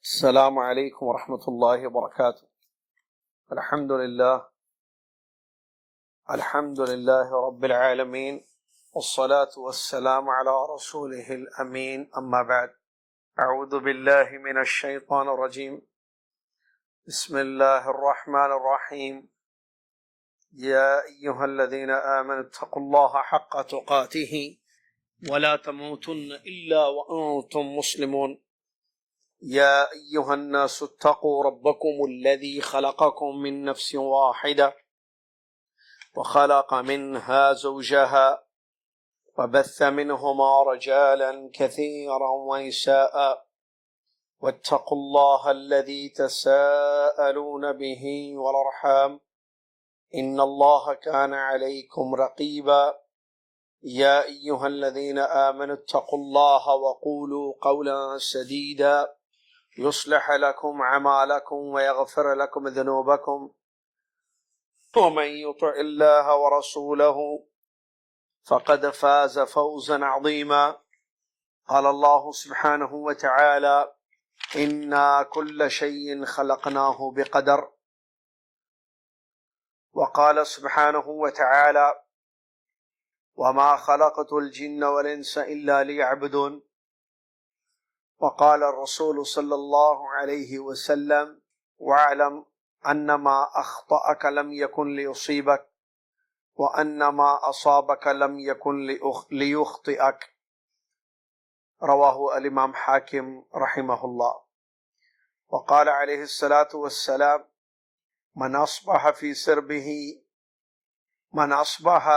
السلام عليكم ورحمة الله وبركاته. الحمد لله رب العالمين، والصلاة والسلام على رسوله الأمين، أما بعد. أعوذ بالله من الشيطان الرجيم. بسم الله الرحمن الرحيم. يا أيها الذين آمنوا اتقوا الله حق تقاته ولا تموتن إلا وأنتم مسلمون. يا أيها الناس اتقوا ربكم الذي خلقكم من نفس واحدة وخلق منها زوجها وبث منهما رجالا كثيرا ونساء واتقوا الله الذي تساءلون به والأرحام إن الله كان عليكم رقيبا. يا أيها الذين آمنوا اتقوا الله وقولوا قولا سديدا يصلح لكم أعمالكم ويغفر لكم ذنوبكم، ومن يطع الله ورسوله فقد فاز فوزا عظيما. قال الله سبحانه وتعالى: إنا كل شيء خلقناه بقدر. وقال سبحانه وتعالى: وما خلقت الجن والإنس إلا ليعبدون. وقال الرسول صلى الله عليه وسلم: واعلم أن ما أخطأك لم يكن ليصيبك وأن ما أصابك لم يكن ليخطئك. رواه الإمام حاكم رحمه الله. وقال عليه الصلاة والسلام: من أصبح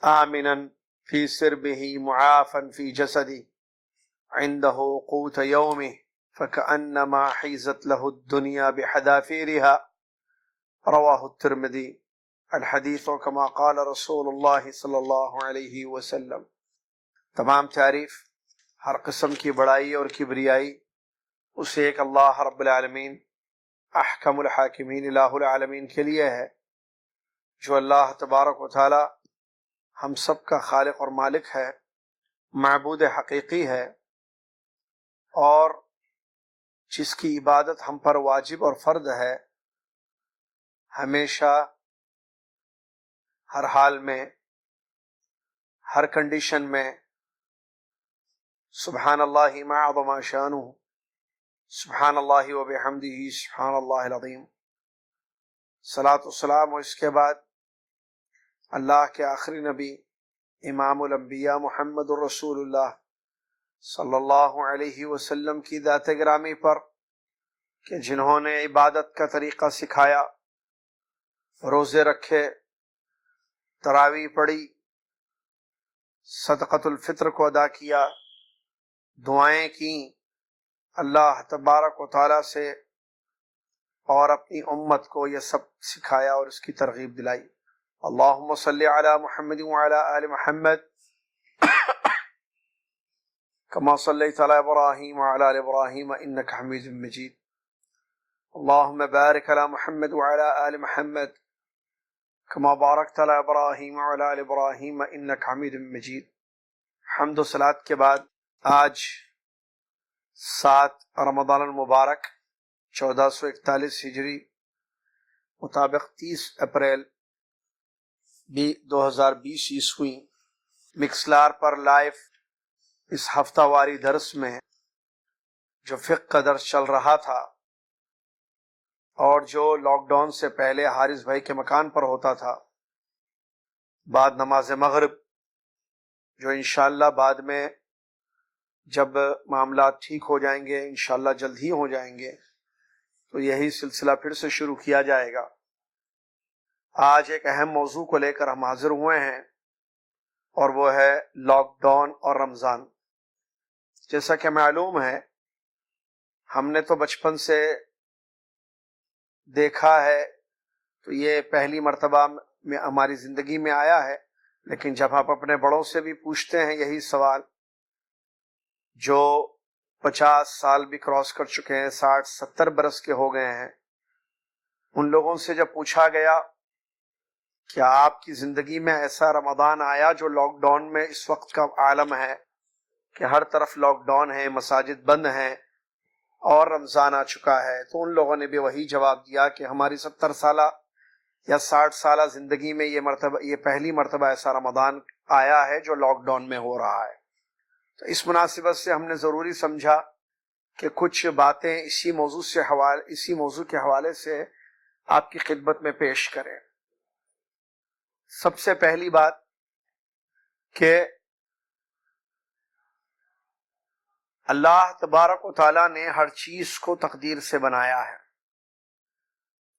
آمنا في سربه معافا في جسده عنده قوت يومه فكأنما حيزت له الدنيا بحذافيرها. رواه الترمذي. الحدیث كما قال رسول اللہ صلی اللہ علیہ وسلم. تمام تعریف، ہر قسم کی بڑائی اور کبریائی اسے ایک اللہ رب العالمین احکم الحاکمین الہ العالمین کے لیے ہے، جو اللہ تبارک و تعالی ہم سب کا خالق اور مالک ہے، معبود حقیقی ہے، اور جس کی عبادت ہم پر واجب اور فرض ہے، ہمیشہ ہر حال میں، ہر کنڈیشن میں. سبحان اللہ ما عظم شانہ، سبحان اللہ و بحمدہ، سبحان اللہ العظیم. صلاۃ والسلام، اور اس کے بعد اللہ کے آخری نبی امام الانبیاء محمد الرسول اللہ صلی اللہ علیہ وسلم کی ذات گرامی پر، کہ جنہوں نے عبادت کا طریقہ سکھایا، روزے رکھے، تراویح پڑھی، صدقۃ الفطر کو ادا کیا، دعائیں کیں اللہ تبارک و تعالیٰ سے، اور اپنی امت کو یہ سب سکھایا اور اس کی ترغیب دلائی. اللہم صلی علی محمد وعلی آل محمد كما صليت على إبراهيم وعلى آل إبراهيم إنك حميد مجيد. اللهم بارك على محمد وعلى آل محمد كما باركت على إبراهيم وعلى آل إبراهيم إنك حميد مجيد. حمد و صلات کے بعد آج 7 رمضان المبارک 1441 ہجری مطابق 30 اپریل 2020 عیسوی، مکسلار پر لائیو اس ہفتہ واری درس میں جو فقہ کا درس چل رہا تھا، اور جو لاک ڈاؤن سے پہلے حارث بھائی کے مکان پر ہوتا تھا بعد نماز مغرب، جو انشاءاللہ بعد میں جب معاملات ٹھیک ہو جائیں گے، انشاءاللہ جلد ہی ہو جائیں گے، تو یہی سلسلہ پھر سے شروع کیا جائے گا. آج ایک اہم موضوع کو لے کر ہم حاضر ہوئے ہیں، اور وہ ہے لاک ڈاؤن اور رمضان. جیسا کہ معلوم ہے، ہم نے تو بچپن سے دیکھا ہے، تو یہ پہلی مرتبہ میں ہماری زندگی میں آیا ہے. لیکن جب آپ اپنے بڑوں سے بھی پوچھتے ہیں یہی سوال، جو 50 سال بھی کراس کر چکے ہیں، 60-70 برس کے ہو گئے ہیں، ان لوگوں سے جب پوچھا گیا کیا آپ کی زندگی میں ایسا رمضان آیا جو لاک ڈاؤن میں اس وقت کا عالم ہے کہ ہر طرف لاک ڈاؤن ہے، مساجد بند ہیں، اور رمضان آ چکا ہے، تو ان لوگوں نے بھی وہی جواب دیا کہ ہماری 70 سالہ یا 60 سالہ زندگی میں یہ پہلی مرتبہ ایسا رمضان آیا ہے جو لاک ڈاؤن میں ہو رہا ہے۔ تو اس مناسبت سے ہم نے ضروری سمجھا کہ کچھ باتیں اسی موضوع کے حوالے سے آپ کی خدمت میں پیش کریں۔ سب سے پہلی بات کہ اللہ تبارک و تعالیٰ نے ہر چیز کو تقدیر سے بنایا ہے۔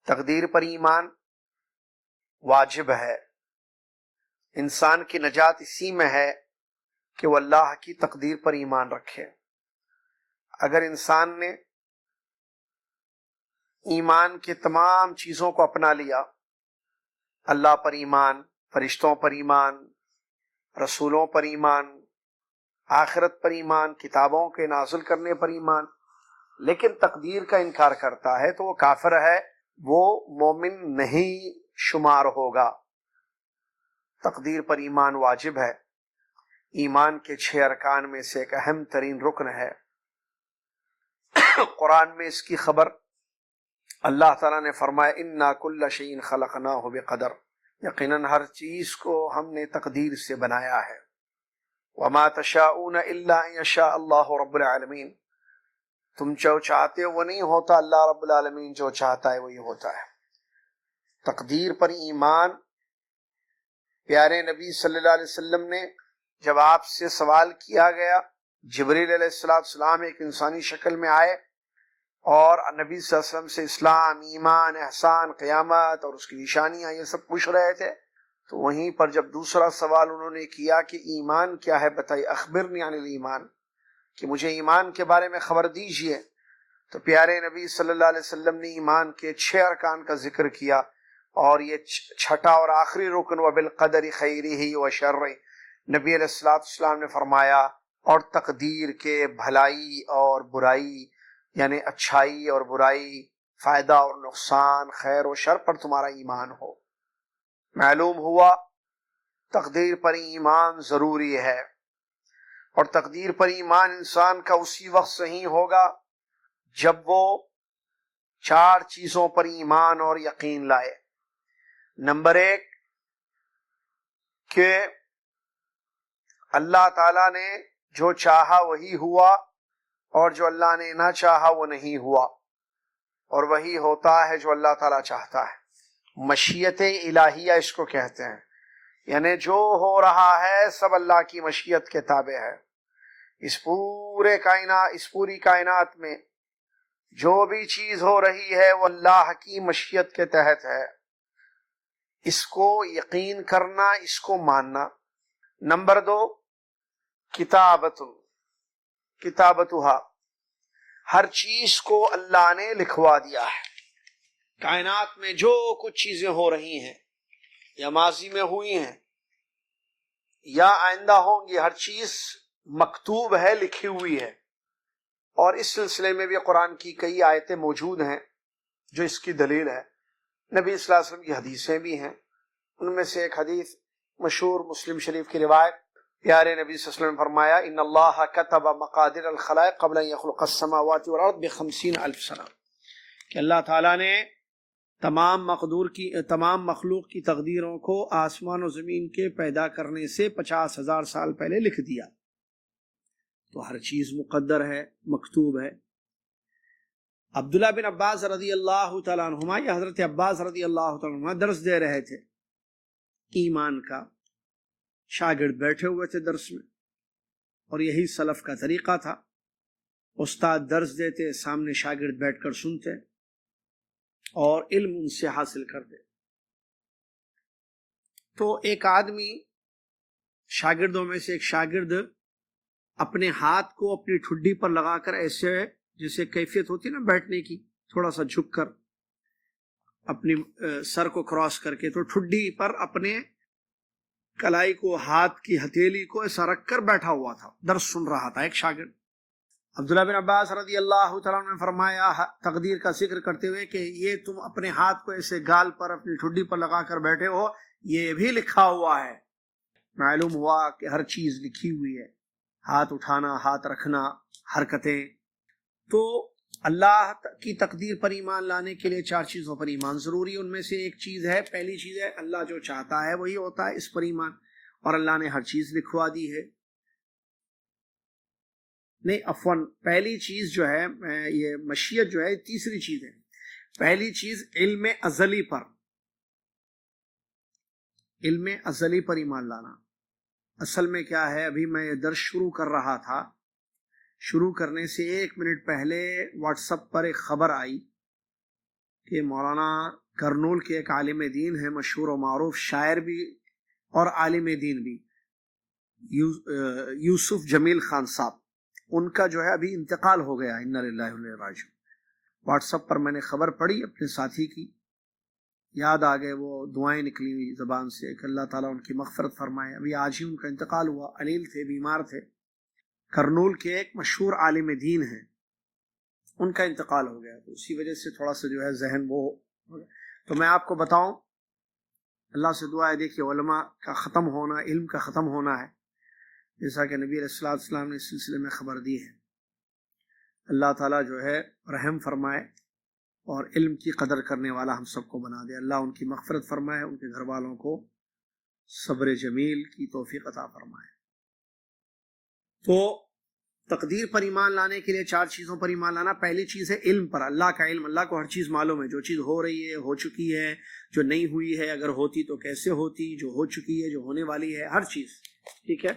تقدیر پر ایمان واجب ہے۔ انسان کی نجات اسی میں ہے کہ وہ اللہ کی تقدیر پر ایمان رکھے۔ اگر انسان نے ایمان کے تمام چیزوں کو اپنا لیا، اللہ پر ایمان، فرشتوں پر ایمان، رسولوں پر ایمان، آخرت پر ایمان، کتابوں کے نازل کرنے پر ایمان، لیکن تقدیر کا انکار کرتا ہے تو وہ کافر ہے، وہ مومن نہیں شمار ہوگا۔ تقدیر پر ایمان واجب ہے، ایمان کے 6 ارکان میں سے ایک اہم ترین رکن ہے۔ قرآن میں اس کی خبر اللہ تعالیٰ نے فرمایا اِنَّا كُلَّ شَيْءٍ خَلَقْنَاهُ بِقَدَرٍ، یقیناً ہر چیز کو ہم نے تقدیر سے بنایا ہے۔ وَمَا تَشَاءُونَ إِلَّا أَن يَشَاءَ اللَّهُ رَبُّ الْعَالَمِينَ، تم جو چاہتے ہو وہ نہیں ہوتا، اللہ رب العالمین جو چاہتا ہے وہی ہوتا ہے۔ تقدیر پر ایمان، پیارے نبی صلی اللہ علیہ وسلم نے جب آپ سے سوال کیا گیا، جبریل علیہ السلام ایک انسانی شکل میں آئے اور نبی صلی اللہ علیہ وسلم سے اسلام، ایمان، احسان، قیامت اور اس کی نشانیاں یہ سب پوچھ رہے تھے، تو وہیں پر جب دوسرا سوال انہوں نے کیا کہ ایمان کیا ہے بتائیے، اخبرنی عن الایمان، کہ مجھے ایمان کے بارے میں خبر دیجئے، تو پیارے نبی صلی اللہ علیہ وسلم نے ایمان کے 6 ارکان کا ذکر کیا، اور یہ چھٹا اور آخری رکن وبالقدر خیرہ وشرہ، نبی علیہ السلام نے فرمایا اور تقدیر کے بھلائی اور برائی، یعنی اچھائی اور برائی، فائدہ اور نقصان، خیر و شر پر تمہارا ایمان ہو۔ معلوم ہوا تقدیر پر ایمان ضروری ہے، اور تقدیر پر ایمان انسان کا اسی وقت صحیح ہوگا جب وہ 4 چیزوں پر ایمان اور یقین لائے۔ نمبر 1 کہ اللہ تعالیٰ نے جو چاہا وہی ہوا، اور جو اللہ نے نہ چاہا وہ نہیں ہوا، اور وہی ہوتا ہے جو اللہ تعالیٰ چاہتا ہے۔ مشیت الہیہ اس کو کہتے ہیں، یعنی جو ہو رہا ہے سب اللہ کی مشیت کے تابع ہے۔ اس پوری کائنات میں جو بھی چیز ہو رہی ہے وہ اللہ کی مشیت کے تحت ہے، اس کو یقین کرنا، اس کو ماننا۔ نمبر 2 کتابتها، ہر چیز کو اللہ نے لکھوا دیا ہے۔ کائنات میں جو کچھ چیزیں ہو رہی ہیں، یا ماضی میں ہوئی ہیں یا آئندہ ہوں گی، ہر چیز مکتوب ہے، لکھی ہوئی ہے۔ اور اس سلسلے میں بھی قرآن کی کئی آیتیں موجود ہیں جو اس کی دلیل ہے۔ نبی صلی اللہ علیہ وسلم کی حدیثیں بھی ہیں، ان میں سے ایک حدیث مشہور مسلم شریف کی روایت، پیارے نبی صلی اللہ علیہ وسلم نے فرمایا ان اللہ کتب مقادیر الخلائق قبل ان یخلق السماوات والارض ب50,000 سنہ، کہ اللہ تعالیٰ نے تمام مخلوق کی تقدیروں کو آسمان و زمین کے پیدا کرنے سے 50,000 سال پہلے لکھ دیا۔ تو ہر چیز مقدر ہے، مکتوب ہے۔ عبداللہ بن عباس رضی اللہ تعالیٰ عنہما، یا حضرت عباس رضی اللہ تعالیٰ عنہما درس دے رہے تھے ایمان کا، شاگرد بیٹھے ہوئے تھے درس میں، اور یہی سلف کا طریقہ تھا، استاد درس دیتے، سامنے شاگرد بیٹھ کر سنتے اور علم ان سے حاصل کرتے۔ تو ایک آدمی، شاگردوں میں سے ایک شاگرد، اپنے ہاتھ کو اپنی ٹھڈی پر لگا کر ایسے، جیسے کیفیت ہوتی نا بیٹھنے کی، تھوڑا سا جھک کر اپنی سر کو کراس کر کے، تو ٹھڈی پر اپنے کلائی کو، ہاتھ کی ہتھیلی کو ایسا رکھ کر بیٹھا ہوا تھا، درس سن رہا تھا ایک شاگرد۔ عبداللہ بن عباس رضی اللہ تعالیٰ نے فرمایا تقدیر کا ذکر کرتے ہوئے کہ یہ تم اپنے ہاتھ کو ایسے گال پر، اپنی ٹھڈی پر لگا کر بیٹھے ہو، یہ بھی لکھا ہوا ہے۔ معلوم ہوا کہ ہر چیز لکھی ہوئی ہے، ہاتھ اٹھانا، ہاتھ رکھنا، حرکتیں۔ تو اللہ کی تقدیر پر ایمان لانے کے لیے 4 چیزوں پر ایمان ضروری ہے. ان میں سے ایک چیز ہے، پہلی چیز ہے اللہ جو چاہتا ہے وہی ہوتا ہے، اس پر ایمان. اور اللہ نے ہر چیز لکھوا دی ہے. نہیں عفواً، پہلی چیز جو ہے یہ مشیت جو ہے تیسری چیز ہے. پہلی چیز علم ازلی پر، علم ازلی پر ایمان لانا. اصل میں کیا ہے، ابھی میں یہ درس شروع کر رہا تھا، شروع کرنے سے 1 منٹ پہلے واٹس ایپ پر ایک خبر آئی کہ مولانا کرنول کے ایک عالم دین ہے، مشہور و معروف شاعر بھی اور عالم دین بھی، یوسف جمیل خان صاحب، ان کا جو ہے ابھی انتقال ہو گیا. انا للہ و انا الیہ راجعون. واٹس ایپ پر میں نے خبر پڑھی اپنے ساتھی کی، یاد آ گئے، وہ دعائیں نکلی ہوئی زبان سے کہ اللہ تعالیٰ ان کی مغفرت فرمائے. ابھی آج ہی ان کا انتقال ہوا. علیل تھے، بیمار تھے، کرنول کے ایک مشہور عالم دین ہیں، ان کا انتقال ہو گیا. تو اسی وجہ سے تھوڑا سا جو ہے ذہن وہ ہو گیا. تو میں آپ کو بتاؤں، اللہ سے دعا ہے، دیکھیے علماء کا ختم ہونا، علم کا ختم ہونا ہے، جیسا کہ نبی علیہ السلام نے اس سلسلے میں خبر دی ہے. اللہ تعالیٰ جو ہے رحم فرمائے اور علم کی قدر کرنے والا ہم سب کو بنا دے. اللہ ان کی مغفرت فرمائے، ان کے گھر والوں کو صبر جمیل کی توفیق عطا فرمائے. تو تقدیر پر ایمان لانے کے لیے 4 چیزوں پر ایمان لانا. پہلی چیز ہے علم پر، اللہ کا علم. اللہ کو ہر چیز معلوم ہے، جو چیز ہو رہی ہے، ہو چکی ہے، جو نہیں ہوئی ہے، اگر ہوتی تو کیسے ہوتی، جو ہو چکی ہے، جو ہونے والی ہے، ہر چیز. ٹھیک ہے.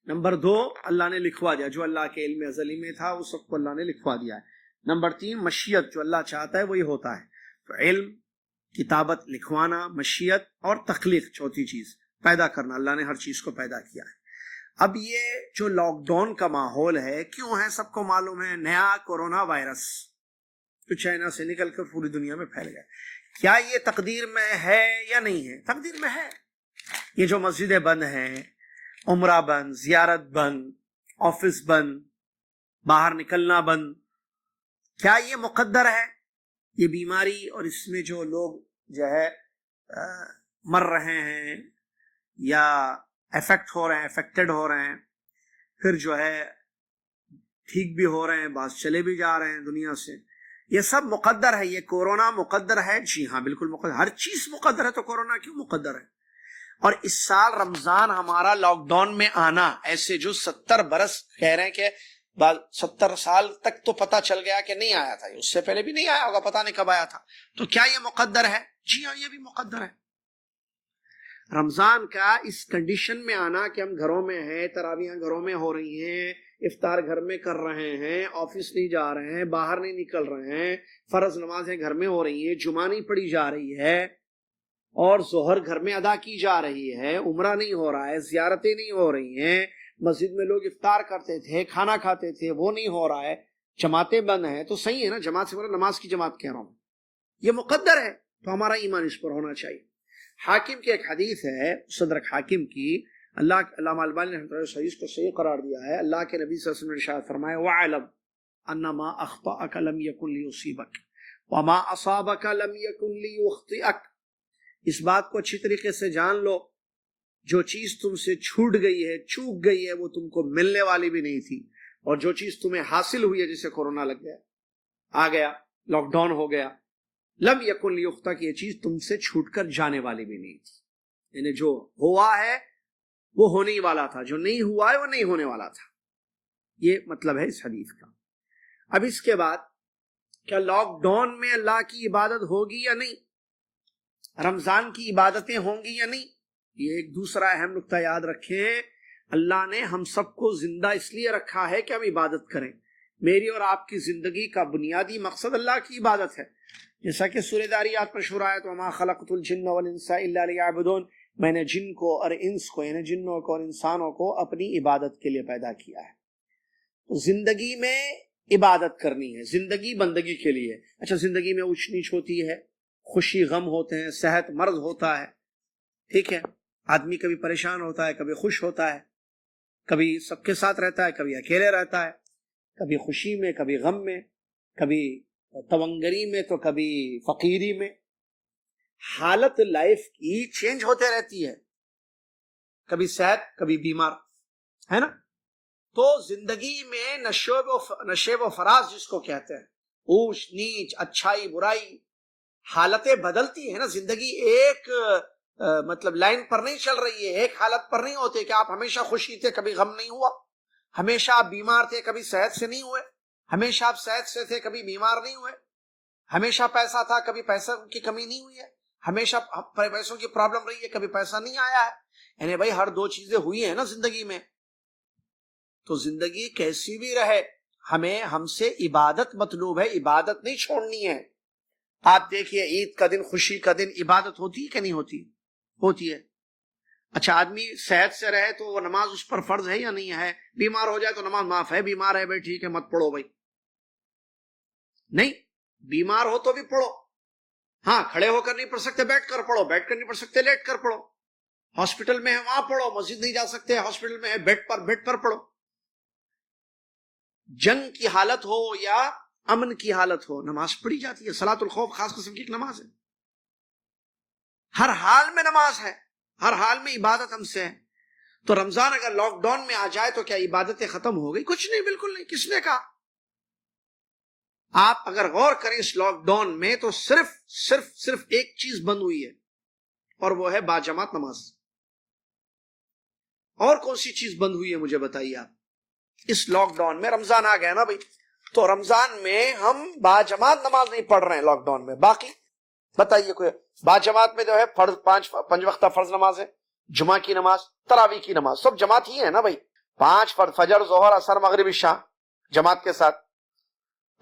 نمبر 2، اللہ نے لکھوا دیا، جو اللہ کے علم ازلی میں تھا وہ سب کو اللہ نے لکھوا دیا ہے. نمبر 3، مشیت، جو اللہ چاہتا ہے وہی ہوتا ہے. تو علم، کتابت، لکھوانا، مشیت اور تخلیق، چوتھی چیز پیدا کرنا. اللہ نے ہر چیز کو پیدا کیا ہے. اب یہ جو لاک ڈاؤن کا ماحول ہے، کیوں ہے سب کو معلوم ہے، نیا کورونا وائرس جو چائنا سے نکل کر پوری دنیا میں پھیل گیا. کیا یہ تقدیر میں ہے یا نہیں ہے؟ تقدیر میں ہے. یہ جو مسجدیں بند ہیں، عمرہ بند، زیارت بند، آفس بند، باہر نکلنا بند، کیا یہ مقدر ہے؟ یہ بیماری اور اس میں جو لوگ جو ہے مر رہے ہیں یا افیکٹ ہو رہے ہیں، افیکٹڈ ہو رہے ہیں، پھر جو ہے ٹھیک بھی ہو رہے ہیں، بعض چلے بھی جا رہے ہیں دنیا سے، یہ سب مقدر ہے. یہ کورونا مقدر ہے؟ جی ہاں بالکل مقدر. ہر چیز مقدر ہے تو کورونا کیوں مقدر ہے؟ اور اس سال رمضان ہمارا لاک ڈاؤن میں آنا، ایسے جو 70 برس کہہ رہے ہیں کہ 70 سال تک تو پتہ چل گیا کہ نہیں آیا تھا، اس سے پہلے بھی نہیں آیا ہوگا، پتہ نہیں کب آیا تھا. تو کیا یہ مقدر ہے؟ جی ہاں یہ بھی مقدر ہے. رمضان کا اس کنڈیشن میں آنا کہ ہم گھروں میں ہیں، تراویحیں گھروں میں ہو رہی ہیں، افطار گھر میں کر رہے ہیں، آفس نہیں جا رہے ہیں، باہر نہیں نکل رہے ہیں، فرض نمازیں گھر میں ہو رہی ہیں، جمعہ نہیں پڑھی جا رہی ہے، اور ظہر گھر میں ادا کی جا رہی ہے، عمرہ نہیں ہو رہا ہے، زیارتیں نہیں ہو رہی ہیں، مسجد میں لوگ افطار کرتے تھے، کھانا کھاتے تھے، وہ نہیں ہو رہا ہے، جماعتیں بند ہیں. تو صحیح ہے نا، جماعت سے بڑا نماز کی جماعت کہہ رہا ہوں، یہ مقدر ہے. تو ہمارا ایمان اس پر ہونا چاہیے. حاکم کی ایک حدیث ہے، صدرک حاکم کی، علامہ البانی نے اس حدیث کو صحیح قرار دیا ہے. اللہ کے نبی صلی اللہ علیہ وسلم نے ارشاد فرمایا، وَعَلَمْ أَنَّ مَا أَخْطَأَكَ لَمْ يَكُنْ لِيُصِيبَكَ وَمَا أَصَابَكَ لَمْ يَكُنْ لِيُخْطِئَكَ. اس بات کو اچھی طریقے سے جان لو، جو چیز تم سے چھوٹ گئی ہے، چوک گئی ہے، وہ تم کو ملنے والی بھی نہیں تھی، اور جو چیز تمہیں حاصل ہوئی ہے، جیسے کورونا لگ گیا، آ گیا، لاک ڈاؤن ہو گیا، لم یکن لیخطا، کی یہ چیز تم سے چھوٹ کر جانے والی بھی نہیں تھی. یعنی جو ہوا ہے وہ ہونے ہی والا تھا، جو نہیں ہوا ہے وہ نہیں ہونے والا تھا. یہ مطلب ہے اس حدیث کا. اب اس کے بعد کیا لاک ڈاؤن میں اللہ کی عبادت ہوگی یا نہیں؟ رمضان کی عبادتیں ہوں گی یا نہیں؟ یہ ایک دوسرا اہم نقطہ یاد رکھیں. اللہ نے ہم سب کو زندہ اس لیے رکھا ہے کہ ہم عبادت کریں. میری اور آپ کی زندگی کا بنیادی مقصد اللہ کی عبادت ہے. جیسا کہ سورہ داریات میں شروع آیت وَمَا خَلَقْتُ الْجِنَّ وَالْإِنسَ إِلَّا لِيَعْبُدُونَ، میں نے جن کو اور انس کو، یعنی جنوں کو اور انسانوں کو اپنی عبادت کے لیے پیدا کیا ہے. تو زندگی میں عبادت کرنی ہے، زندگی بندگی کے لیے. اچھا، زندگی میں اونچ نیچ ہوتی ہے، خوشی غم ہوتے ہیں، صحت مرض ہوتا ہے، ٹھیک ہے، آدمی کبھی پریشان ہوتا ہے، کبھی خوش ہوتا ہے، کبھی سب کے ساتھ رہتا ہے، کبھی اکیلے رہتا ہے، کبھی خوشی میں، کبھی غم میں، کبھی تونگری میں تو کبھی فقیری میں. حالت لائف کی چینج ہوتے رہتی ہے، کبھی صحت کبھی بیمار، ہے نا. تو زندگی میں نشیب و فراز جس کو کہتے ہیں، اونچ نیچ، اچھائی برائی، حالتیں بدلتی ہیں نا. زندگی ایک مطلب لائن پر نہیں چل رہی ہے، ایک حالت پر نہیں ہوتی کہ آپ ہمیشہ خوشی تھے کبھی غم نہیں ہوا، ہمیشہ آپ بیمار تھے کبھی صحت سے نہیں ہوئے، ہمیشہ آپ صحت سے تھے کبھی بیمار نہیں ہوئے، ہمیشہ پیسہ تھا کبھی پیسہ کی کمی نہیں ہوئی ہے، ہمیشہ پیسوں کی پرابلم رہی ہے کبھی پیسہ نہیں آیا ہے. یعنی بھائی ہر دو چیزیں ہوئی ہیں نا زندگی میں. تو زندگی کیسی بھی رہے ہم سے عبادت مطلوب ہے، عبادت نہیں چھوڑنی ہے. آپ دیکھیے عید کا دن، خوشی کا دن، عبادت ہوتی ہے کہ نہیں ہوتی؟ ہوتی ہے. اچھا آدمی صحت سے رہے تو وہ نماز اس پر فرض ہے یا نہیں ہے؟ بیمار ہو جائے تو نماز معاف ہے، بیمار ہے بھائی ٹھیک ہے مت پڑھو بھائی. نہیں، بیمار ہو تو بھی پڑھو. ہاں کھڑے ہو کر نہیں پڑھ سکتے بیٹھ کر پڑھو، بیٹھ کر نہیں پڑھ سکتے لیٹ کر پڑھو. ہاسپٹل میں ہے وہاں پڑھو، مسجد نہیں جا سکتے ہاسپٹل میں ہے بیڈ پر پڑھو. جنگ کی حالت ہو یا امن کی حالت ہو نماز پڑھی جاتی ہے. صلاۃ الخوف خاص قسم کی ایک نماز ہے، ہر حال میں نماز ہے، ہر حال میں عبادت ہم سے ہے. تو رمضان اگر لاک ڈاؤن میں آ جائے تو کیا عبادتیں ختم ہو گئی؟ کچھ نہیں، بالکل نہیں. کس نے کہا؟ آپ اگر غور کریں اس لاک ڈاؤن میں تو صرف ایک چیز بند ہوئی ہے اور وہ ہے باجماعت نماز. اور کون سی چیز بند ہوئی ہے مجھے بتائیے آپ. اس لاک ڈاؤن میں رمضان آ گیا نا بھائی، تو رمضان میں ہم باجماعت نماز نہیں پڑھ رہے ہیں لاک ڈاؤن میں. باقی بتائیے کوئی باجماعت میں جو ہے فرض پانچ وقتہ فرض نماز ہے، جمعہ کی نماز، تراویح کی نماز، سب جماعت ہی ہے نا بھائی. 5 فرض، فجر، ظہر، عصر، مغرب، عشاء جماعت کے ساتھ،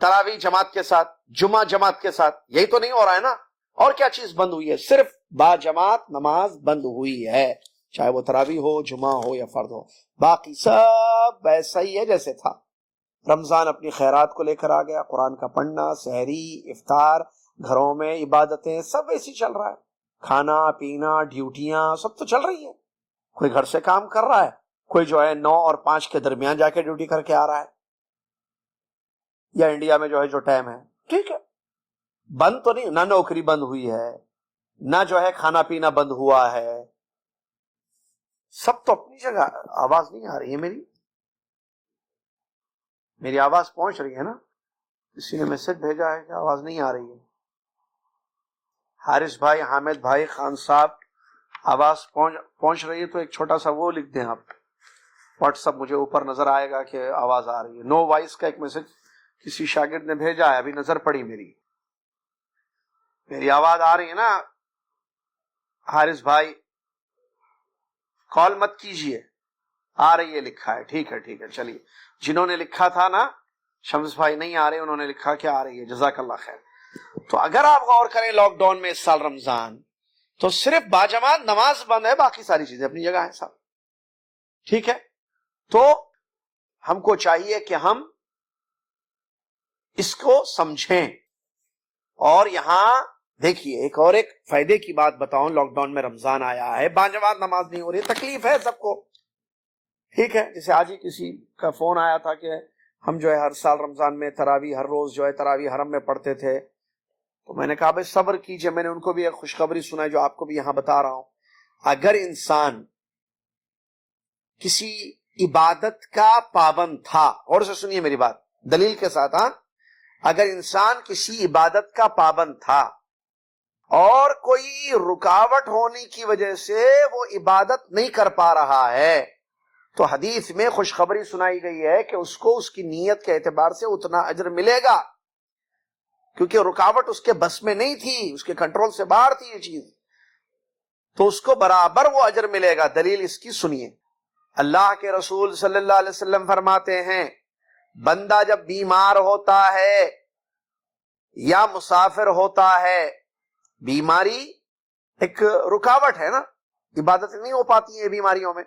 تراویح جماعت کے ساتھ، جمعہ جماعت کے ساتھ. یہی تو نہیں ہو رہا ہے نا. اور کیا چیز بند ہوئی ہے؟ صرف باجماعت نماز بند ہوئی ہے، چاہے وہ تراویح ہو، جمعہ ہو یا فرض ہو. باقی سب ویسا ہی ہے جیسے تھا. رمضان اپنی خیرات کو لے کر آ گیا، قرآن کا پڑھنا، سحری، افطار، گھروں میں عبادتیں سب ایسی چل رہا ہے. کھانا پینا، ڈیوٹیاں سب تو چل رہی ہیں. کوئی گھر سے کام کر رہا ہے، کوئی جو ہے 9 اور 5 کے درمیان جا کے ڈیوٹی کر کے آ رہا ہے، یا انڈیا میں جو ہے جو ٹائم ہے ٹھیک ہے. بند تو نہیں، نہ نوکری بند ہوئی ہے، نہ جو ہے کھانا پینا بند ہوا ہے. سب تو اپنی جگہ. آواز نہیں آ رہی ہے میری آواز پہنچ رہی ہے نا؟ کسی نے میسج بھیجا ہے کہ آواز نہیں آ رہی ہے. حارث بھائی، حامد بھائی، خان صاحب، آواز پہنچ رہی ہے تو ایک چھوٹا سا وہ لکھ دیں آپ. واٹس ایپ مجھے اوپر نظر آئے گا کہ آواز آ رہی ہے. نو وائس کا ایک میسج کسی شاگرد نے بھیجا ہے، ابھی نظر پڑی میری آواز آ رہی ہے نا؟ حارث بھائی کال مت کیجئے، آ رہی ہے لکھا ہے. ٹھیک ہے چلیے. جنہوں نے لکھا تھا نا شمس بھائی نہیں آ رہے، انہوں نے لکھا کہ آ رہی ہے، جزاک اللہ خیر. تو اگر آپ غور کریں لاک ڈاؤن میں اس سال رمضان، تو صرف باجماعت نماز بند ہے، باقی ساری چیزیں اپنی جگہ ہیں صاحب. ٹھیک ہے. تو ہم کو چاہیے کہ ہم اس کو سمجھیں. اور یہاں دیکھیے ایک فائدے کی بات بتاؤں. لاک ڈاؤن میں رمضان آیا ہے، باجماعت نماز نہیں ہو رہی، تکلیف ہے سب کو. ٹھیک ہے. جیسے آج ہی کسی کا فون آیا تھا کہ ہم جو ہے ہر سال رمضان میں تراویح ہر روز جو ہے تراویح حرم میں پڑھتے تھے. تو میں نے کہا بھائی صبر کیجئے. میں نے ان کو بھی ایک خوشخبری سنائی جو آپ کو بھی یہاں بتا رہا ہوں. اگر انسان کسی عبادت کا پابند تھا، اور سے سنیے میری بات دلیل کے ساتھ، ہاں، اگر انسان کسی عبادت کا پابند تھا اور کوئی رکاوٹ ہونے کی وجہ سے وہ عبادت نہیں کر پا رہا ہے، تو حدیث میں خوشخبری سنائی گئی ہے کہ اس کو اس کی نیت کے اعتبار سے اتنا اجر ملے گا، کیونکہ رکاوٹ اس کے بس میں نہیں تھی، اس کے کنٹرول سے باہر تھی یہ چیز. تو اس کو برابر وہ اجر ملے گا. دلیل اس کی سنیے. اللہ کے رسول صلی اللہ علیہ وسلم فرماتے ہیں بندہ جب بیمار ہوتا ہے یا مسافر ہوتا ہے، بیماری ایک رکاوٹ ہے نا، عبادت نہیں ہو پاتی ہے بیماریوں میں.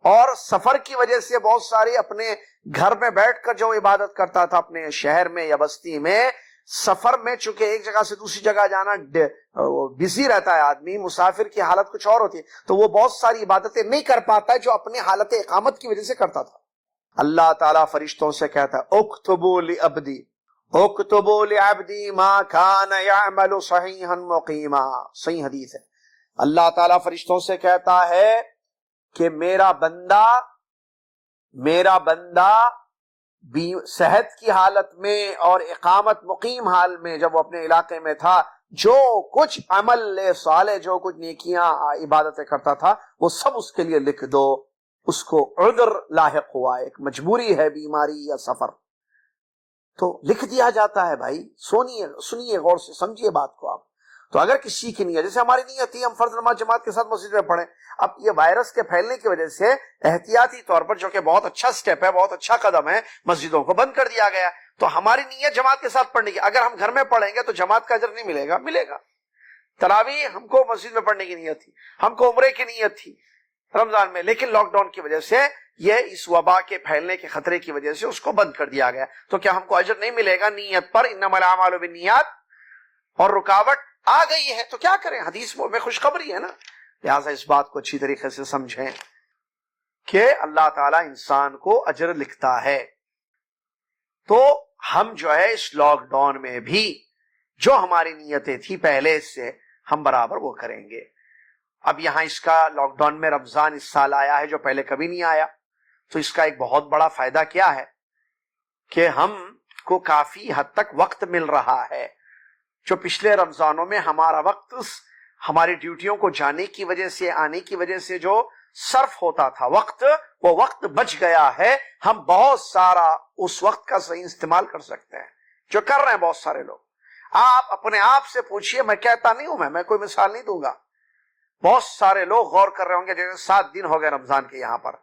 اور سفر کی وجہ سے بہت ساری اپنے گھر میں بیٹھ کر جو عبادت کرتا تھا اپنے شہر میں یا بستی میں، سفر میں چونکہ ایک جگہ سے دوسری جگہ جانا بزی رہتا ہے آدمی، مسافر کی حالت کچھ اور ہوتی ہے، تو وہ بہت ساری عبادتیں نہیں کر پاتا ہے جو اپنے حالت اقامت کی وجہ سے کرتا تھا. اللہ تعالیٰ فرشتوں سے کہتا ہے اکتبوا لعبدی اکتبوا لعبدی ما کان یعمل صحیحا مقیما. صحیح حدیث ہے. اللہ تعالیٰ فرشتوں سے کہتا ہے کہ میرا بندہ صحت کی حالت میں اور اقامت مقیم حال میں جب وہ اپنے علاقے میں تھا، جو کچھ عمل صالح، جو کچھ نیکیاں عبادتیں کرتا تھا، وہ سب اس کے لیے لکھ دو۔ اس کو عذر لاحق ہوا، ایک مجبوری ہے، بیماری یا سفر، تو لکھ دیا جاتا ہے۔ بھائی سنیے غور سے، سمجھیے بات کو آپ۔ تو اگر کسی کی نیت، جیسے ہماری نیت تھی ہم فرض نماز جماعت کے ساتھ مسجد میں پڑھیں، اب یہ وائرس کے پھیلنے کی وجہ سے احتیاطی طور پر، جو کہ بہت اچھا سٹیپ ہے، بہت اچھا قدم ہے، مسجدوں کو بند کر دیا گیا، تو ہماری نیت جماعت کے ساتھ پڑھنے کی، اگر ہم گھر میں پڑھیں گے تو جماعت کا اجر نہیں ملے گا، ملے گا۔ تراویح ہم کو مسجد میں پڑھنے کی نیت تھی، ہم کو عمرے کی نیت تھی رمضان میں، لیکن لاک ڈاؤن کی وجہ سے، یہ اس وبا کے پھیلنے کے خطرے کی وجہ سے اس کو بند کر دیا گیا، تو کیا ہم کو اجر نہیں ملے گا نیت پر؟ انما الاعمال بالنیات، اور رکاوٹ آ گئی ہے تو کیا کریں؟ حدیث میں خوشخبری ہے نا، لہٰذا اس بات کو اچھی طریقے سے سمجھیں کہ اللہ تعالیٰ انسان کو اجر لکھتا ہے۔ تو ہم جو ہے اس لاک ڈاؤن میں بھی جو ہماری نیتیں تھی پہلے سے، ہم برابر وہ کریں گے۔ اب یہاں اس کا لاک ڈاؤن میں رمضان اس سال آیا ہے جو پہلے کبھی نہیں آیا، تو اس کا ایک بہت بڑا فائدہ کیا ہے کہ ہم کو کافی حد تک وقت مل رہا ہے۔ جو پچھلے رمضانوں میں ہمارا وقت ہماری ڈیوٹیوں کو جانے کی وجہ سے، آنے کی وجہ سے جو صرف ہوتا تھا وقت، وہ وقت بچ گیا ہے۔ ہم بہت سارا اس وقت کا صحیح استعمال کر سکتے ہیں، جو کر رہے ہیں بہت سارے لوگ۔ آپ اپنے آپ سے پوچھئے، میں کہتا نہیں ہوں، میں کوئی مثال نہیں دوں گا، بہت سارے لوگ غور کر رہے ہوں گے، جیسے 7 دن ہو گئے رمضان کے یہاں پر،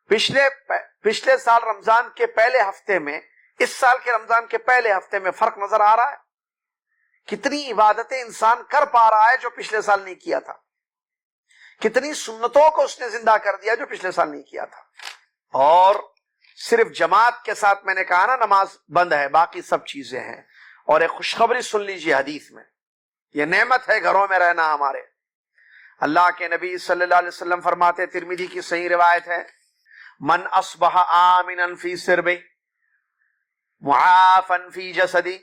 پچھلے سال رمضان کے پہلے ہفتے میں اس سال کے رمضان کے پہلے ہفتے میں فرق نظر آ رہا ہے؟ کتنی عبادتیں انسان کر پا رہا ہے جو پچھلے سال نہیں کیا تھا، کتنی سنتوں کو اس نے زندہ کر دیا جو پچھلے سال نہیں کیا تھا۔ اور صرف جماعت کے ساتھ میں نے کہا نا نماز بند ہے، باقی سب چیزیں ہیں۔ اور ایک خوشخبری سن لیجیے حدیث میں، یہ نعمت ہے گھروں میں رہنا ہمارے۔ اللہ کے نبی صلی اللہ علیہ وسلم فرماتے، ترمذی کی صحیح روایت ہے، من اصبح آمنا فی سربہ معافا فی جسدہ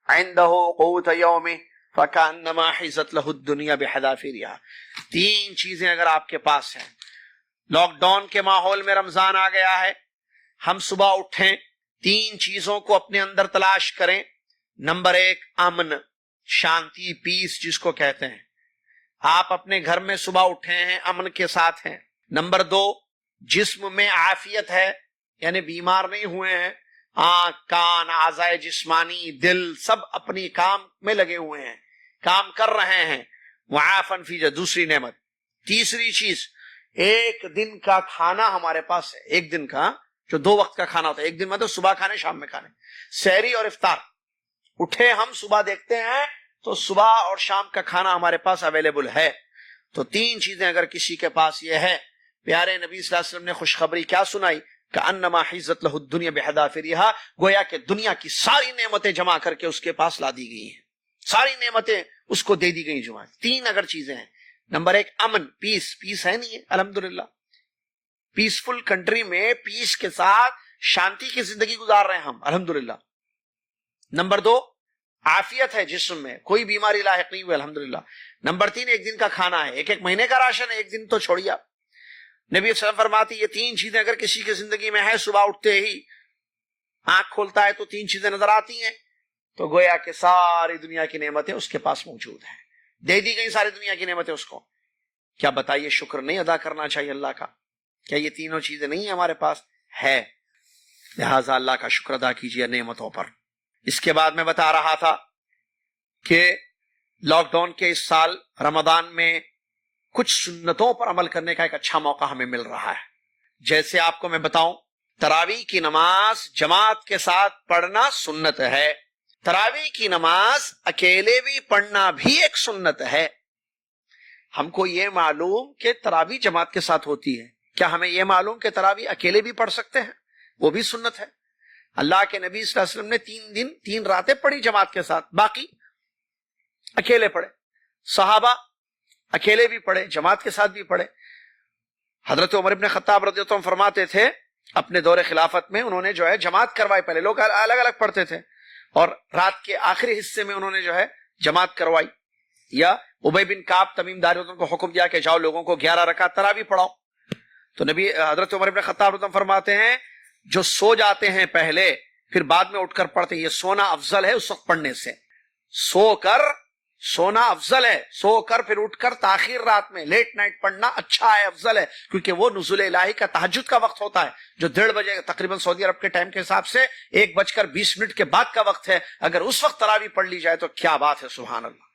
عنده قوت یومہ فکأنما حیزت لہ الدنیا بحذافیرها۔ 3 چیزیں اگر آپ کے پاس ہیں، لاک ڈاؤن کے ماحول میں رمضان آ گیا ہے، ہم صبح اٹھیں، 3 چیزوں کو اپنے اندر تلاش کریں۔ نمبر 1 امن، شانتی، پیس جس کو کہتے ہیں، آپ اپنے گھر میں صبح اٹھے ہیں، امن کے ساتھ ہیں۔ نمبر 2 جسم میں عافیت ہے، یعنی بیمار نہیں ہوئے ہیں، آنکھ، کان، اعضائے جسمانی، دل سب اپنی کام میں لگے ہوئے ہیں، کام کر رہے ہیں۔ معافن فی جسدہ، دوسری نعمت۔ تیسری چیز، ایک دن کا کھانا ہمارے پاس ہے، ایک دن کا جو 2 وقت کا کھانا ہوتا ہے، ایک دن مطلب صبح کھانے شام میں کھانے، سحری اور افطار۔ اٹھے ہم صبح دیکھتے ہیں تو صبح اور شام کا کھانا ہمارے پاس اویلیبل ہے۔ تو 3 چیزیں اگر کسی کے پاس یہ ہے، پیارے نبی صلی اللہ علیہ وسلم نے خوشخبری کیا سنائی؟ کأنما حیزت لہ الدنیا بحذافیرہا، گویا کہ دنیا کی ساری نعمتیں جمع کر کے اس کے پاس لا دی گئی ہیں، ساری نعمتیں اس کو دے دی گئی جمع۔ 3 اگر چیزیں ہیں، نمبر 1 امن، پیس ہے نہیں ہے الحمدللہ، پیسفل کنٹری میں پیس کے ساتھ شانتی کی زندگی گزار رہے ہیں ہم الحمدللہ۔ نمبر 2 عافیت ہے جسم میں، کوئی بیماری لاحق نہیں ہوئی الحمدللہ۔ نمبر 3 ایک دن کا کھانا ہے، ایک مہینے کا راشن ہے، ایک دن تو چھوڑیے آپ۔ نبی صلی اللہ علیہ وسلم فرماتی یہ 3 چیزیں اگر کسی کی زندگی میں ہے، صبح اٹھتے ہی آنکھ کھولتا ہے تو 3 چیزیں نظر آتی ہیں، تو گویا کہ ساری دنیا کی نعمتیں اس کے پاس موجود ہیں، دے دی گئی ساری دنیا کی نعمتیں اس کو۔ کیا بتائیے شکر نہیں ادا کرنا چاہیے اللہ کا؟ کیا یہ تینوں چیزیں نہیں ہمارے پاس ہے؟ لہٰذا اللہ کا شکر ادا کیجیے نعمتوں پر۔ اس کے بعد میں بتا رہا تھا کہ لاک ڈاؤن کے اس سال رمضان میں کچھ سنتوں پر عمل کرنے کا ایک اچھا موقع ہمیں مل رہا ہے۔ جیسے آپ کو میں بتاؤں، تراویح کی نماز جماعت کے ساتھ پڑھنا سنت ہے، تراویح کی نماز اکیلے بھی پڑھنا بھی ایک سنت ہے۔ ہم کو یہ معلوم کہ تراویح جماعت کے ساتھ ہوتی ہے، کیا ہمیں یہ معلوم کہ تراویح اکیلے بھی پڑھ سکتے ہیں؟ وہ بھی سنت ہے۔ اللہ کے نبی صلی اللہ علیہ وسلم نے 3 دن 3 راتیں پڑھی جماعت کے ساتھ، باقی اکیلے پڑھے۔ صحابہ اکیلے بھی پڑھے، جماعت کے ساتھ بھی پڑھے۔ حضرت عمر بن خطاب رضی اللہ عنہ فرماتے تھے، اپنے دور خلافت میں انہوں نے جو ہے جماعت کروائی، پہلے لوگ الگ الگ پڑھتے تھے، اور رات کے آخری حصے میں انہوں نے جو ہے جماعت کروائی۔ یا ابی بن کعب تمیم داری کو حکم دیا کہ جاؤ لوگوں کو 11 رکعت تراویح پڑھاؤ۔ تو نبی حضرت عمر بن خطاب رضی اللہ عنہ فرماتے ہیں جو سو جاتے ہیں پہلے پھر بعد میں اٹھ کر پڑھتے ہیں، یہ سونا افضل ہے اس وقت پڑھنے سے. سو کر سونا افضل ہے، سو کر پھر اٹھ کر تاخیر رات میں لیٹ نائٹ پڑھنا اچھا ہے، افضل ہے، کیونکہ وہ نزول الہی کا تہجد کا وقت ہوتا ہے جو 1:30 بجے تقریباً سعودی عرب کے ٹائم کے حساب سے 1:20 کے بعد کا وقت ہے. اگر اس وقت تراویح پڑھ لی جائے تو کیا بات ہے، سبحان اللہ.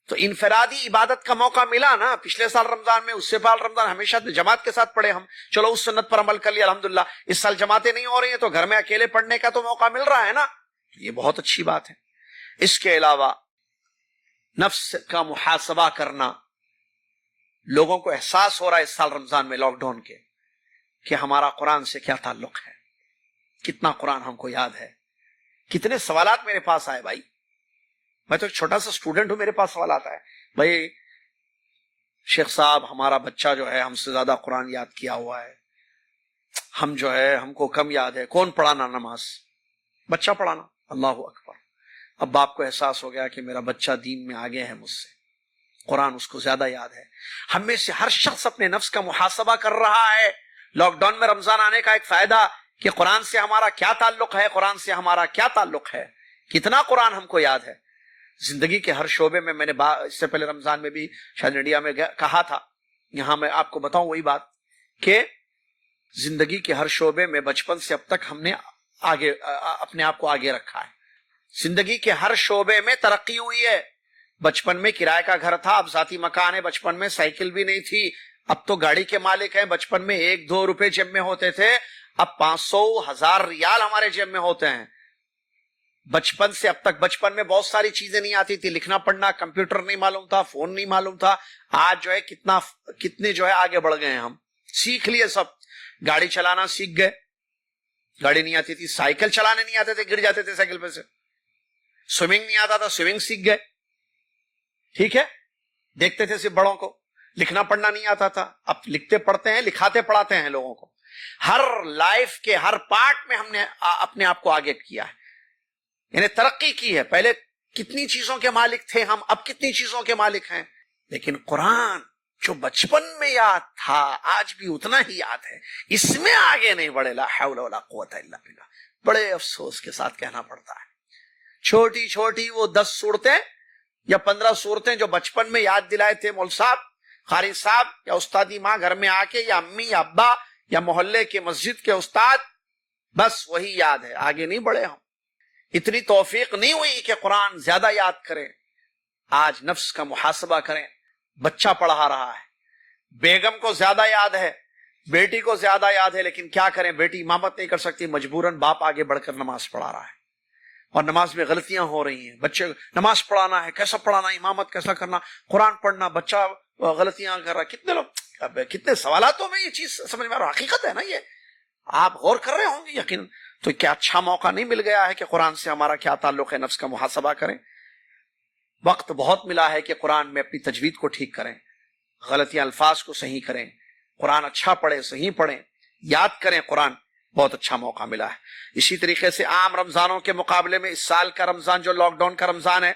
تو انفرادی عبادت کا موقع ملا نا پچھلے سال رمضان میں، اس سے پہلے رمضان ہمیشہ جماعت کے ساتھ پڑھے ہم، چلو اس سنت پر عمل کر لیا الحمدللہ. اس سال جماعتیں نہیں ہو رہی ہیں تو گھر میں اکیلے پڑھنے کا تو موقع مل رہا ہے نا، یہ بہت اچھی بات ہے. اس کے علاوہ نفس کا محاسبہ کرنا. لوگوں کو احساس ہو رہا ہے اس سال رمضان میں لاک ڈاؤن کے کہ ہمارا قرآن سے کیا تعلق ہے، کتنا قرآن ہم کو یاد ہے. کتنے سوالات میرے پاس آئے بھائی، میں تو ایک چھوٹا سا اسٹوڈنٹ ہوں، میرے پاس سوال آتا ہے بھائی شیخ صاحب ہمارا بچہ جو ہے ہم سے زیادہ قرآن یاد کیا ہوا ہے، ہم جو ہے ہم کو کم یاد ہے، کون پڑھانا نماز؟ بچہ پڑھانا. اللہ اکبر. اب باپ کو احساس ہو گیا کہ میرا بچہ دین میں آگے ہے مجھ سے، قرآن اس کو زیادہ یاد ہے. ہم میں سے ہر شخص اپنے نفس کا محاسبہ کر رہا ہے. لاک ڈاؤن میں رمضان آنے کا ایک فائدہ کہ قرآن سے ہمارا کیا تعلق ہے، قرآن سے ہمارا کیا تعلق ہے، کتنا قرآن ہم کو یاد ہے. زندگی کے ہر شعبے میں نے اس سے پہلے رمضان میں بھی شاید انڈیا میں کہا تھا، یہاں میں آپ کو بتاؤں وہی بات کہ زندگی کے ہر شعبے میں بچپن سے اب تک ہم نے آگے اپنے آپ کو آگے رکھا ہے. زندگی کے ہر شعبے میں ترقی ہوئی ہے. بچپن میں کرائے کا گھر تھا، اب ذاتی مکان ہے. بچپن میں سائیکل بھی نہیں تھی، اب تو گاڑی کے مالک ہیں. بچپن میں 1-2 روپے جیب میں ہوتے تھے، اب 500-1000 ریال ہمارے جیب میں ہوتے ہیں. بچپن سے اب تک بچپن میں بہت ساری چیزیں نہیں آتی تھی، لکھنا پڑھنا، کمپیوٹر نہیں معلوم تھا، فون نہیں معلوم تھا. آج جو ہے کتنے جو ہے آگے بڑھ گئے ہیں، ہم سیکھ لیے سب. گاڑی چلانا سیکھ گئے، گاڑی نہیں آتی تھی. سائیکل چلانے نہیں آتے تھے، گر جاتے تھے سائیکل پہ سے. سوئمنگ نہیں آتا تھا، سوئمنگ سیکھ گئے. ٹھیک ہے، دیکھتے تھے صرف بڑوں کو. لکھنا پڑھنا نہیں آتا تھا، اب لکھتے پڑھتے ہیں، لکھاتے پڑھاتے ہیں لوگوں کو. ہر لائف کے ہر پارٹ میں ہم نے اپنے آپ کو آگے کیا ہے، یعنی ترقی کی ہے. پہلے کتنی چیزوں کے مالک تھے ہم، اب کتنی چیزوں کے مالک ہیں. لیکن قرآن جو بچپن میں یاد تھا آج بھی اتنا ہی یاد ہے، اس میں آگے نہیں بڑھے. لا حول ولا قوت الا باللہ. بڑے افسوس کے ساتھ کہنا پڑتا ہے، چھوٹی چھوٹی وہ 10 صورتیں یا 15 صورتیں جو بچپن میں یاد دلائے تھے مول صاحب، قاری صاحب یا استادی ماں گھر میں آ کے، یا امی یا ابا یا محلے کے مسجد کے استاد، بس وہی یاد ہے، آگے نہیں بڑھے ہم. اتنی توفیق نہیں ہوئی کہ قرآن زیادہ یاد کریں. آج نفس کا محاسبہ کریں. بچہ پڑھا رہا ہے، بیگم کو زیادہ یاد ہے، بیٹی کو زیادہ یاد ہے، لیکن کیا کریں، بیٹی امامت نہیں کر سکتی، مجبوراً باپ آگے بڑھ کر نماز پڑھا رہا ہے. اور نماز میں غلطیاں ہو رہی ہیں. بچے نماز پڑھانا ہے، کیسا پڑھانا، امامت کیسا کرنا، قرآن پڑھنا، بچہ غلطیاں کر رہا. کتنے لوگ، کتنے سوالاتوں میں یہ چیز سمجھ میں آ رہا. حقیقت ہے نا، یہ آپ غور کر رہے ہوں گے یقین. تو کیا اچھا موقع نہیں مل گیا ہے کہ قرآن سے ہمارا کیا تعلق ہے، نفس کا محاسبہ کریں. وقت بہت ملا ہے کہ قرآن میں اپنی تجوید کو ٹھیک کریں، غلطیاں الفاظ کو صحیح کریں، قرآن اچھا پڑھیں، صحیح پڑھیں، یاد کریں. قرآن بہت اچھا موقع ملا ہے. اسی طریقے سے عام رمضانوں کے مقابلے میں اس سال کا رمضان جو لاک ڈاؤن کا رمضان ہے،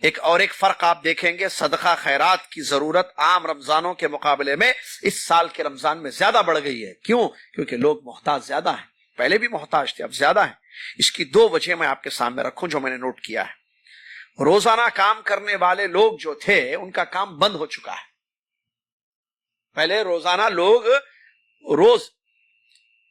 ایک فرق آپ دیکھیں گے، صدقہ خیرات کی ضرورت عام رمضانوں کے مقابلے میں اس سال کے رمضان میں زیادہ بڑھ گئی ہے. کیوں؟ کیونکہ لوگ محتاج زیادہ ہیں. پہلے بھی محتاج تھے، اب زیادہ ہیں. اس کی 2 وجہ میں آپ کے سامنے رکھوں جو میں نے نوٹ کیا ہے. روزانہ کام کرنے والے لوگ جو تھے ان کا کام بند ہو چکا ہے. پہلے روزانہ لوگ روز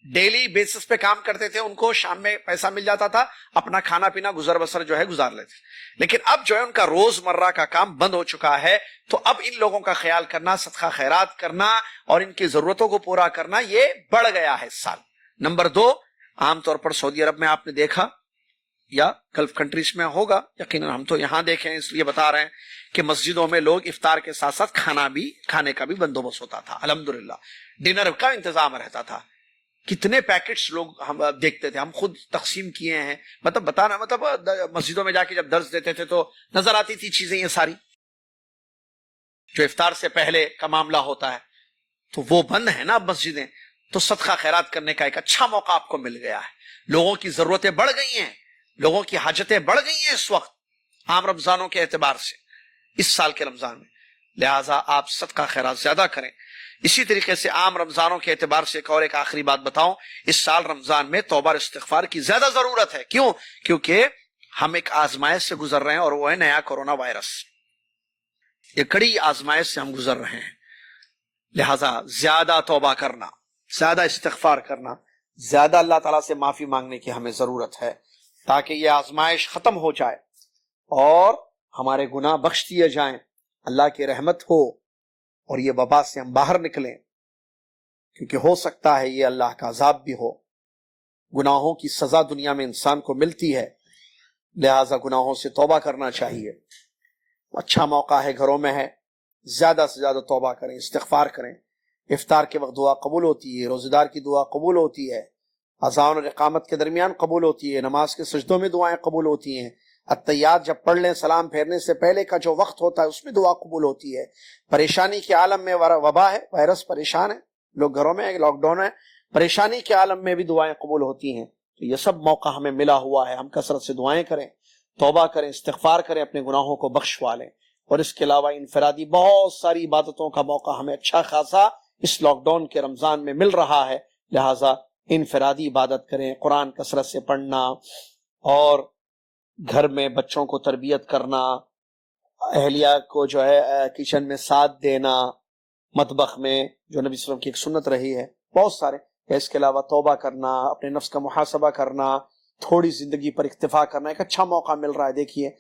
ڈیلی بیسس پہ کام کرتے تھے، ان کو شام میں پیسہ مل جاتا تھا، اپنا کھانا پینا گزر بسر جو ہے گزار لیتے. لیکن اب جو ہے ان کا روز مرہ کا کام بند ہو چکا ہے. تو اب ان لوگوں کا خیال کرنا، صدقہ خیرات کرنا اور ان کی ضرورتوں کو پورا کرنا یہ بڑھ گیا ہے اس سال. نمبر 2، عام طور پر سعودی عرب میں آپ نے دیکھا یا گلف کنٹریز میں ہوگا یقیناً، ہم تو یہاں دیکھیں اس لیے بتا رہے ہیں کہ مسجدوں میں لوگ افطار کے ساتھ ساتھ کھانے کا بھی بندوبست ہوتا تھا. الحمدللہ ڈنر کا انتظام رہتا تھا. کتنے پیکٹس لوگ ہم دیکھتے تھے، ہم خود تقسیم کیے ہیں. مطلب مسجدوں میں جا کے جب درس دیتے تھے تو نظر آتی تھی چیزیں یہ ساری جو افطار سے پہلے کا معاملہ ہوتا ہے. تو وہ بند ہے نا اب مسجدیں. تو صدقہ خیرات کرنے کا ایک اچھا موقع آپ کو مل گیا ہے. لوگوں کی ضرورتیں بڑھ گئی ہیں، لوگوں کی حاجتیں بڑھ گئی ہیں اس وقت عام رمضانوں کے اعتبار سے اس سال کے رمضان میں. لہٰذا آپ صدقہ خیرات زیادہ کریں. اسی طریقے سے عام رمضانوں کے اعتبار سے ایک آخری بات بتاؤں، اس سال رمضان میں توبہ اور استغفار کی زیادہ ضرورت ہے۔ کیوں؟ کیونکہ ہم ایک آزمائش سے گزر رہے ہیں، اور وہ ہے نیا کورونا وائرس۔ یہ کڑی آزمائش سے ہم گزر رہے ہیں، لہذا زیادہ توبہ کرنا، زیادہ استغفار کرنا، زیادہ اللہ تعالیٰ سے معافی مانگنے کی ہمیں ضرورت ہے، تاکہ یہ آزمائش ختم ہو جائے اور ہمارے گناہ بخش دیے جائیں، اللہ کی رحمت ہو، اور یہ وبا سے ہم باہر نکلیں، کیونکہ ہو سکتا ہے یہ اللہ کا عذاب بھی ہو۔ گناہوں کی سزا دنیا میں انسان کو ملتی ہے، لہذا گناہوں سے توبہ کرنا چاہیے۔ اچھا موقع ہے، گھروں میں ہے، زیادہ سے زیادہ توبہ کریں، استغفار کریں۔ افطار کے وقت دعا قبول ہوتی ہے، روزہ دار کی دعا قبول ہوتی ہے، اذان اور اقامت کے درمیان قبول ہوتی ہے، نماز کے سجدوں میں دعائیں قبول ہوتی ہیں، التحیات جب پڑھ لیں سلام پھیرنے سے پہلے کا جو وقت ہوتا ہے اس میں دعا قبول ہوتی ہے۔ پریشانی کے عالم میں وبا ہے، وائرس پریشان ہے، لوگ گھروں میں ہیں، لاک ڈاؤن ہے، پریشانی کے عالم میں بھی دعائیں قبول ہوتی ہیں۔ تو یہ سب موقع ہمیں ملا ہوا ہے، ہم کثرت سے دعائیں کریں، توبہ کریں، استغفار کریں، اپنے گناہوں کو بخشوا لیں۔ اور اس کے علاوہ انفرادی بہت ساری عبادتوں کا موقع ہمیں اچھا خاصا اس لاک ڈاؤن کے رمضان میں مل رہا ہے، لہٰذا انفرادی عبادت کریں، قرآن کثرت سے پڑھنا، اور گھر میں بچوں کو تربیت کرنا، اہلیہ کو جو ہے کچن میں ساتھ دینا، مطبخ میں جو نبی صلی اللہ علیہ وسلم کی ایک سنت رہی ہے، بہت سارے۔ اس کے علاوہ توبہ کرنا، اپنے نفس کا محاسبہ کرنا، تھوڑی زندگی پر اکتفا کرنا، ایک اچھا موقع مل رہا ہے۔ دیکھیے،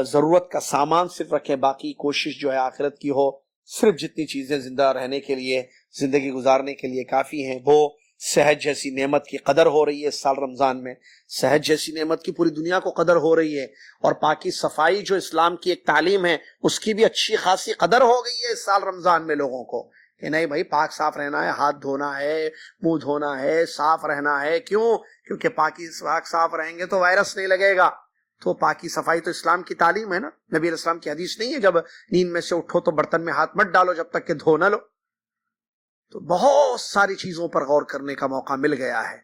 ضرورت کا سامان صرف رکھیں، باقی کوشش جو ہے آخرت کی ہو۔ صرف جتنی چیزیں زندہ رہنے کے لیے، زندگی گزارنے کے لیے کافی ہیں، وہ صحت جیسی نعمت کی قدر ہو رہی ہے اس سال رمضان میں، صحت جیسی نعمت کی پوری دنیا کو قدر ہو رہی ہے، اور پاکی صفائی جو اسلام کی ایک تعلیم ہے اس کی بھی اچھی خاصی قدر ہو گئی ہے اس سال رمضان میں لوگوں کو، کہ نہیں بھائی پاک صاف رہنا ہے، ہاتھ دھونا ہے، منہ دھونا ہے، صاف رہنا ہے۔ کیوں؟ کیونکہ پاک صاف رہیں گے تو وائرس نہیں لگے گا۔ تو پاکی صفائی تو اسلام کی تعلیم ہے نا، نبی علیہ السلام کی حدیث نہیں ہے جب نیند میں سے اٹھو تو برتن میں ہاتھ مت ڈالو جب تک کہ دھو نہ لو۔ تو بہت ساری چیزوں پر غور کرنے کا موقع مل گیا ہے،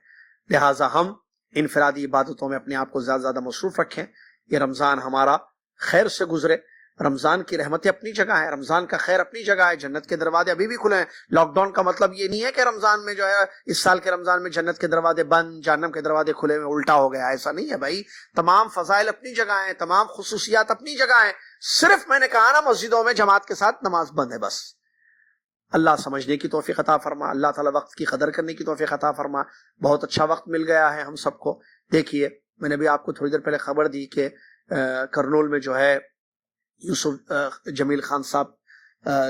لہٰذا ہم انفرادی عبادتوں میں اپنے آپ کو زیادہ زیادہ مصروف رکھیں۔ یہ رمضان ہمارا خیر سے گزرے، رمضان کی رحمتیں اپنی جگہ ہے، رمضان کا خیر اپنی جگہ ہے، جنت کے دروازے ابھی بھی کھلے ہیں۔ لاک ڈاؤن کا مطلب یہ نہیں ہے کہ رمضان میں جو ہے اس سال کے رمضان میں جنت کے دروازے بند، جہنم کے دروازے کھلے ہوئے، الٹا ہو گیا، ایسا نہیں ہے بھائی۔ تمام فضائل اپنی جگہ ہیں، تمام خصوصیات اپنی جگہ ہیں، صرف میں نے کہا نا مسجدوں میں جماعت کے ساتھ نماز بند ہے بس۔ اللہ سمجھنے کی توفیق عطا فرما، اللہ تعالیٰ وقت کی قدر کرنے کی توفیق عطا فرما۔ بہت اچھا وقت مل گیا ہے ہم سب کو۔ دیکھیے، میں نے بھی آپ کو تھوڑی دیر پہلے خبر دی کہ کرنول میں جو ہے یوسف جمیل خان صاحب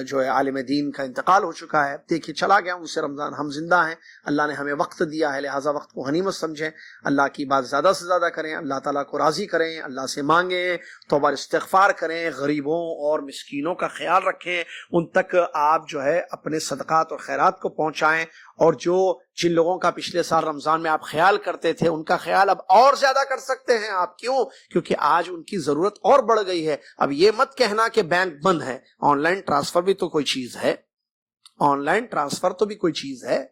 جو ہے عالم دین کا انتقال ہو چکا ہے۔ دیکھیے چلا گیا ان سے رمضان، ہم زندہ ہیں، اللہ نے ہمیں وقت دیا ہے، لہٰذا وقت کو غنیمت سمجھیں، اللہ کی بات زیادہ سے زیادہ کریں، اللہ تعالیٰ کو راضی کریں، اللہ سے مانگیں، توبہ استغفار کریں، غریبوں اور مسکینوں کا خیال رکھیں، ان تک آپ جو ہے اپنے صدقات اور خیرات کو پہنچائیں، اور جن لوگوں کا پچھلے سال رمضان میں آپ خیال کرتے تھے ان کا خیال اب اور زیادہ کر سکتے ہیں آپ۔ کیوں؟ کیونکہ آج ان کی ضرورت اور بڑھ گئی ہے۔ اب یہ مت کہنا کہ بینک بند ہے، آن لائن ٹرانسفر بھی تو کوئی چیز ہے، آن لائن ٹرانسفر تو بھی کوئی چیز ہے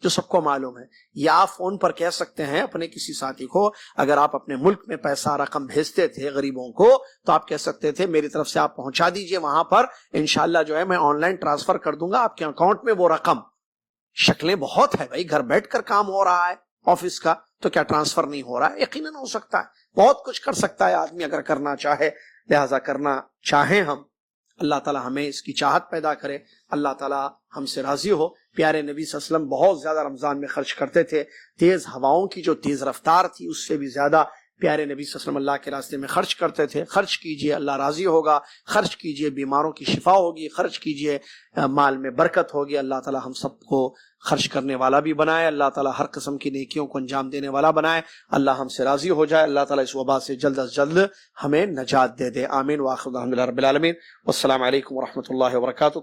جو سب کو معلوم ہے۔ یا آپ فون پر کہہ سکتے ہیں اپنے کسی ساتھی کو، اگر آپ اپنے ملک میں پیسہ رقم بھیجتے تھے غریبوں کو تو آپ کہہ سکتے تھے میری طرف سے آپ پہنچا دیجئے وہاں پر، انشاءاللہ جو ہے میں آن لائن ٹرانسفر کر دوں گا آپ کے اکاؤنٹ میں وہ رقم۔ شکلیں بہت ہے بھائی، گھر بیٹھ کر کام ہو رہا ہے آفس کا، تو کیا ٹرانسفر نہیں ہو رہا ہے؟ یقیناً ہو سکتا ہے، بہت کچھ کر سکتا ہے آدمی اگر کرنا چاہے، لہٰذا کرنا چاہیں ہم۔ اللہ تعالیٰ ہمیں اس کی چاہت پیدا کرے، اللہ تعالیٰ ہم سے راضی ہو۔ پیارے نبی صلی اللہ علیہ وسلم بہت زیادہ رمضان میں خرچ کرتے تھے، تیز ہواؤں کی جو تیز رفتار تھی اس سے بھی زیادہ پیارے نبی صلی اللہ علیہ وسلم اللہ کے راستے میں خرچ کرتے تھے۔ خرچ کیجئے، اللہ راضی ہوگا، خرچ کیجئے، بیماروں کی شفا ہوگی، خرچ کیجئے، مال میں برکت ہوگی۔ اللہ تعالیٰ ہم سب کو خرچ کرنے والا بھی بنائے، اللہ تعالیٰ ہر قسم کی نیکیوں کو انجام دینے والا بنائے، اللہ ہم سے راضی ہو جائے، اللہ تعالیٰ اس وبا سے جلد از جلد ہمیں نجات دے دے۔ آمین۔ وآخر الحمد للہ رب العالمین، والسلام علیکم ورحمۃ اللہ وبرکاتہ۔